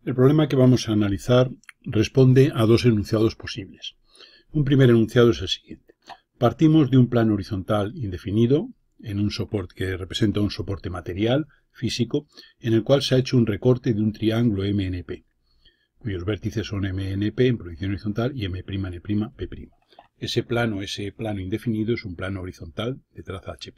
El problema que vamos a analizar responde a dos enunciados posibles. Un primer enunciado es el siguiente. Partimos de un plano horizontal indefinido, en un soporte que representa un soporte material, físico, en el cual se ha hecho un recorte de un triángulo MNP, cuyos vértices son MNP en proyección horizontal y M'P'. Ese plano indefinido es un plano horizontal de traza H'.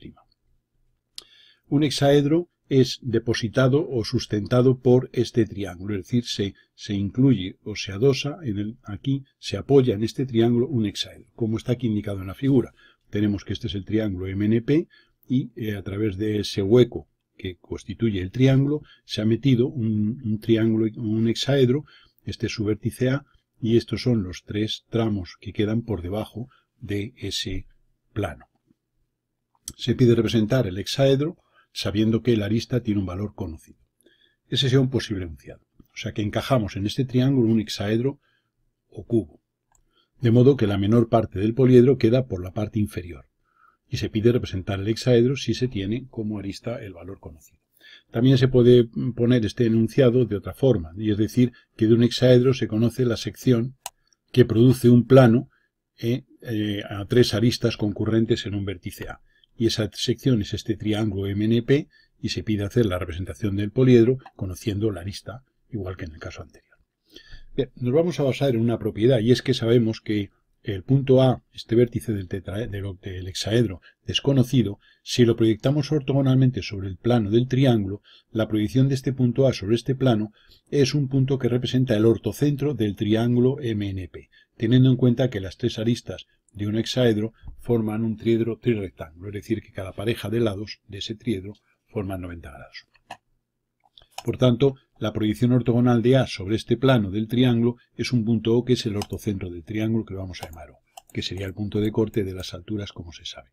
Un hexaedro es depositado o sustentado por este triángulo, es decir, se incluye o se adosa, aquí se apoya en este triángulo un hexaedro, como está aquí indicado en la figura. Tenemos que este es el triángulo MNP y a través de ese hueco que constituye el triángulo se ha metido un triángulo, un hexaedro, este es su vértice A, y estos son los tres tramos que quedan por debajo de ese plano. Se pide representar el hexaedro sabiendo que la arista tiene un valor conocido. Ese sería un posible enunciado. O sea que encajamos en este triángulo un hexaedro o cubo. De modo que la menor parte del poliedro queda por la parte inferior. Y se pide representar el hexaedro si se tiene como arista el valor conocido. También se puede poner este enunciado de otra forma, y es decir, que de un hexaedro se conoce la sección que produce un plano a tres aristas concurrentes en un vértice A. Y esa sección es este triángulo MNP y se pide hacer la representación del poliedro conociendo la arista, igual que en el caso anterior. Bien, nos vamos a basar en una propiedad y es que sabemos que el punto A, este vértice del hexaedro desconocido, si lo proyectamos ortogonalmente sobre el plano del triángulo, la proyección de este punto A sobre este plano es un punto que representa el ortocentro del triángulo MNP, teniendo en cuenta que las tres aristas de un hexaedro forman un triedro trirrectángulo, es decir, que cada pareja de lados de ese triedro forman 90 grados. Por tanto, la proyección ortogonal de A sobre este plano del triángulo es un punto O que es el ortocentro del triángulo que vamos a llamar O, que sería el punto de corte de las alturas, como se sabe.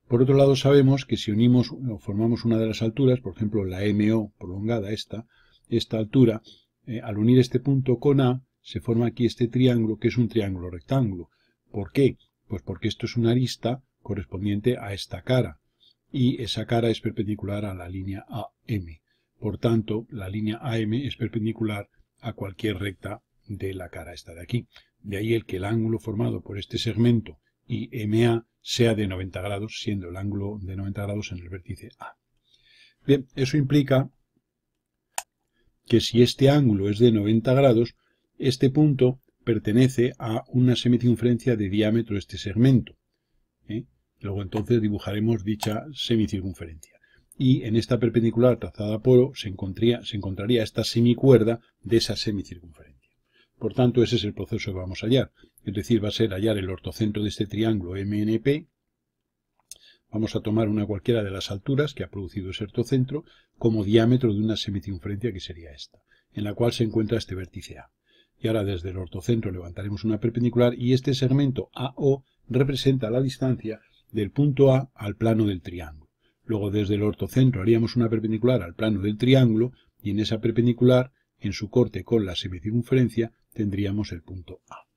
Por otro lado, sabemos que si unimos o formamos una de las alturas, por ejemplo la MO prolongada, esta altura, al unir este punto con A, se forma aquí este triángulo que es un triángulo rectángulo. ¿Por qué? Pues porque esto es una arista correspondiente a esta cara, y esa cara es perpendicular a la línea AM. Por tanto, la línea AM es perpendicular a cualquier recta de la cara esta de aquí. De ahí el que el ángulo formado por este segmento y MA sea de 90 grados, siendo el ángulo de 90 grados en el vértice A. Bien, eso implica que si este ángulo es de 90 grados, este punto pertenece a una semicircunferencia de diámetro de este segmento. Luego entonces dibujaremos dicha semicircunferencia. Y en esta perpendicular trazada por O se encontraría esta semicuerda de esa semicircunferencia. Por tanto, ese es el proceso que vamos a hallar. Es decir, va a ser hallar el ortocentro de este triángulo MNP. Vamos a tomar una cualquiera de las alturas que ha producido ese ortocentro como diámetro de una semicircunferencia que sería esta, en la cual se encuentra este vértice A. Y ahora desde el ortocentro levantaremos una perpendicular y este segmento AO representa la distancia del punto A al plano del triángulo. Luego desde el ortocentro haríamos una perpendicular al plano del triángulo y en esa perpendicular, en su corte con la semicircunferencia, tendríamos el punto A.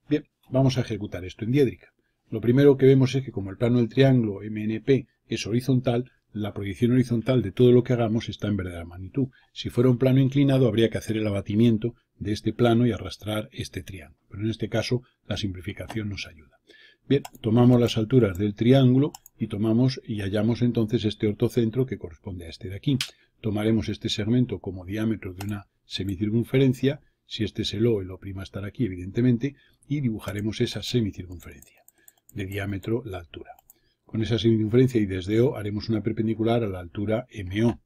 Bien, vamos a ejecutar esto en diédrica. Lo primero que vemos es que como el plano del triángulo MNP es horizontal, la proyección horizontal de todo lo que hagamos está en verdadera magnitud. Si fuera un plano inclinado habría que hacer el abatimiento de este plano y arrastrar este triángulo. Pero en este caso la simplificación nos ayuda. Bien, tomamos las alturas del triángulo y hallamos entonces este ortocentro que corresponde a este de aquí. Tomaremos este segmento como diámetro de una semicircunferencia, si este es el O estará aquí evidentemente, y dibujaremos esa semicircunferencia de diámetro la altura. Con esa semicircunferencia y desde O haremos una perpendicular a la altura MO.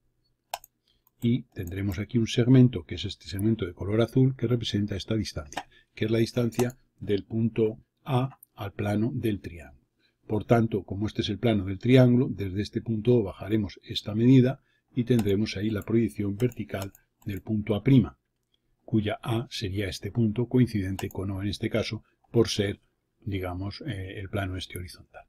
Y tendremos aquí un segmento, que es este segmento de color azul, que representa esta distancia, que es la distancia del punto A al plano del triángulo. Por tanto, como este es el plano del triángulo, desde este punto O bajaremos esta medida y tendremos ahí la proyección vertical del punto A', cuya A sería este punto coincidente con O en este caso, por ser, digamos, el plano este horizontal.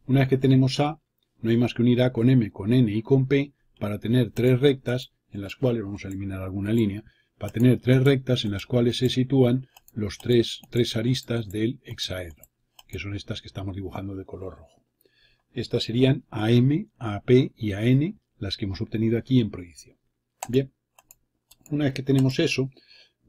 Una vez que tenemos A, no hay más que unir A con M, con N y con P para tener tres rectas en las cuales, vamos a eliminar alguna línea, para tener tres rectas en las cuales se sitúan los tres aristas del hexaedro, que son estas que estamos dibujando de color rojo. Estas serían AM, AP y AN, las que hemos obtenido aquí en proyección. Bien, Una vez que tenemos eso,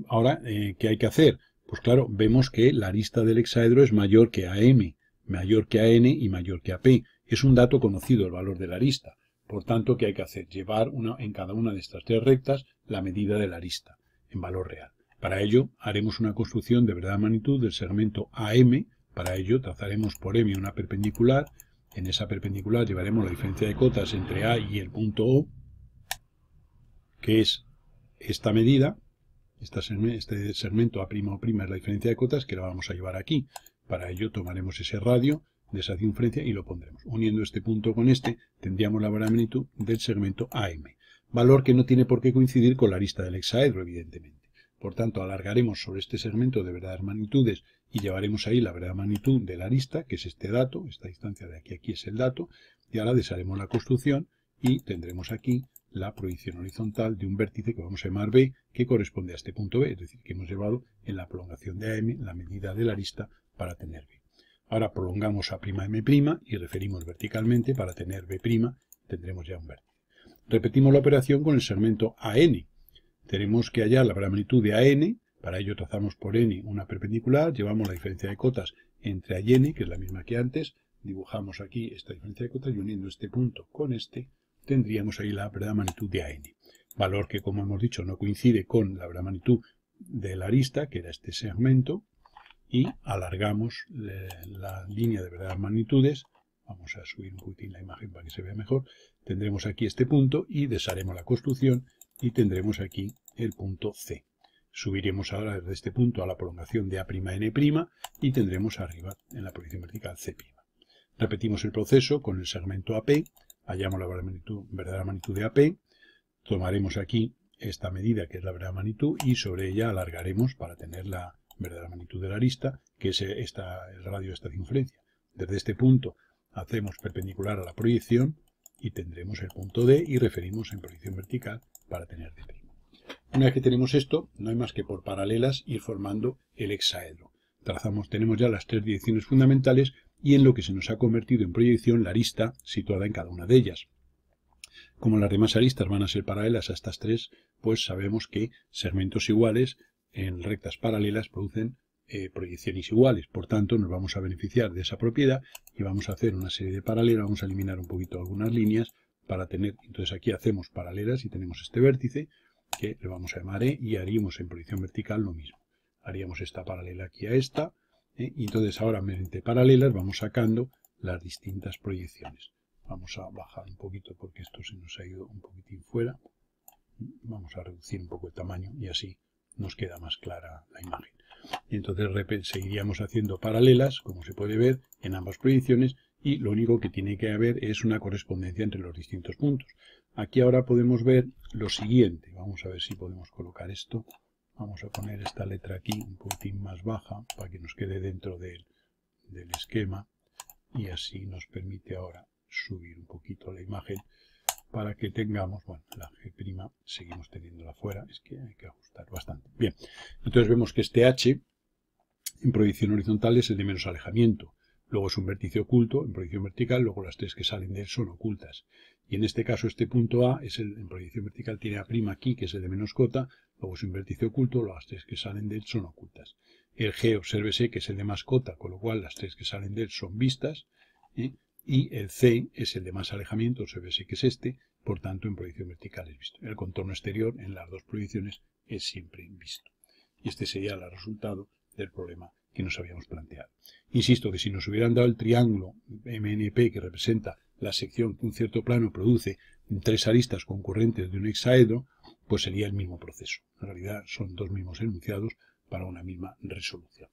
ahora, ¿qué hay que hacer? Pues claro, vemos que la arista del hexaedro es mayor que AM, mayor que AN y mayor que AP. Es un dato conocido el valor de la arista. Por tanto, ¿qué hay que hacer? Llevar en cada una de estas tres rectas la medida de la arista en valor real. Para ello, haremos una construcción de verdadera magnitud del segmento AM. Para ello, trazaremos por M una perpendicular. En esa perpendicular llevaremos la diferencia de cotas entre A y el punto O, que es esta medida. Este segmento A' o' es la diferencia de cotas que la vamos a llevar aquí. Para ello tomaremos ese radio de esa circunferencia y lo pondremos. Uniendo este punto con este, tendríamos la verdadera magnitud del segmento AM. Valor que no tiene por qué coincidir con la arista del hexaedro, evidentemente. Por tanto, alargaremos sobre este segmento de verdaderas magnitudes y llevaremos ahí la verdadera magnitud de la arista, que es este dato, esta distancia de aquí a aquí es el dato, y ahora desharemos la construcción y tendremos aquí la proyección horizontal de un vértice que vamos a llamar B, que corresponde a este punto B, es decir, que hemos llevado en la prolongación de AM la medida de la arista para tener B. Ahora prolongamos A'M' y referimos verticalmente para tener B', tendremos ya un vértice. Repetimos la operación con el segmento AN. Tenemos que hallar la magnitud de AN, para ello trazamos por N una perpendicular, llevamos la diferencia de cotas entre A y N, que es la misma que antes, dibujamos aquí esta diferencia de cotas y uniendo este punto con este, tendríamos ahí la verdadera magnitud de AN. Valor que, como hemos dicho, no coincide con la verdadera magnitud de la arista, que era este segmento, y alargamos la línea de verdaderas magnitudes. Vamos a subir un poquitín la imagen para que se vea mejor. Tendremos aquí este punto y desharemos la construcción y tendremos aquí el punto C. Subiremos ahora desde este punto a la prolongación de A'N' y tendremos arriba en la proyección vertical C'. Repetimos el proceso con el segmento AP, hallamos la verdadera magnitud de AP, tomaremos aquí esta medida que es la verdadera magnitud y sobre ella alargaremos para tener la verdadera magnitud de la arista, que es el radio de esta circunferencia. Desde este punto hacemos perpendicular a la proyección y tendremos el punto D y referimos en proyección vertical para tener D'. Una vez que tenemos esto, no hay más que por paralelas ir formando el hexaedro. Tenemos ya las tres direcciones fundamentales y en lo que se nos ha convertido en proyección la arista situada en cada una de ellas. Como las demás aristas van a ser paralelas a estas tres, pues sabemos que segmentos iguales en rectas paralelas producen proyecciones iguales. Por tanto, nos vamos a beneficiar de esa propiedad y vamos a hacer una serie de paralelas. Vamos a eliminar un poquito algunas líneas para tener. Entonces aquí hacemos paralelas y tenemos este vértice que le vamos a llamar E y haríamos en proyección vertical lo mismo. Haríamos esta paralela aquí a esta y entonces ahora mediante paralelas vamos sacando las distintas proyecciones. Vamos a bajar un poquito porque esto se nos ha ido un poquitín fuera. Vamos a reducir un poco el tamaño y así nos queda más clara la imagen. Y entonces seguiríamos haciendo paralelas, como se puede ver, en ambas proyecciones y lo único que tiene que haber es una correspondencia entre los distintos puntos. Aquí ahora podemos ver lo siguiente. Vamos a ver si podemos colocar esto. Vamos a poner esta letra aquí un poquitín más baja para que nos quede dentro del esquema y así nos permite ahora subir un poquito la imagen para que tengamos, bueno, la G' seguimos teniéndola fuera, es que hay que ajustar bastante. Bien, entonces vemos que este H en proyección horizontal es el de menos alejamiento. Luego es un vértice oculto en proyección vertical, luego las tres que salen de él son ocultas. Y en este caso este punto A es en proyección vertical tiene A' aquí, que es el de menos cota, luego es un vértice oculto, las tres que salen de él son ocultas. El G, obsérvese que es el de más cota, con lo cual las tres que salen de él son vistas. Y el C es el de más alejamiento, obsérvese que es este, por tanto en proyección vertical es visto. El contorno exterior en las dos proyecciones es siempre visto. Y este sería el resultado del problema que nos habíamos planteado. Insisto que si nos hubieran dado el triángulo MNP que representa la sección que un cierto plano produce en tres aristas concurrentes de un hexaedro, pues sería el mismo proceso. En realidad son dos mismos enunciados para una misma resolución.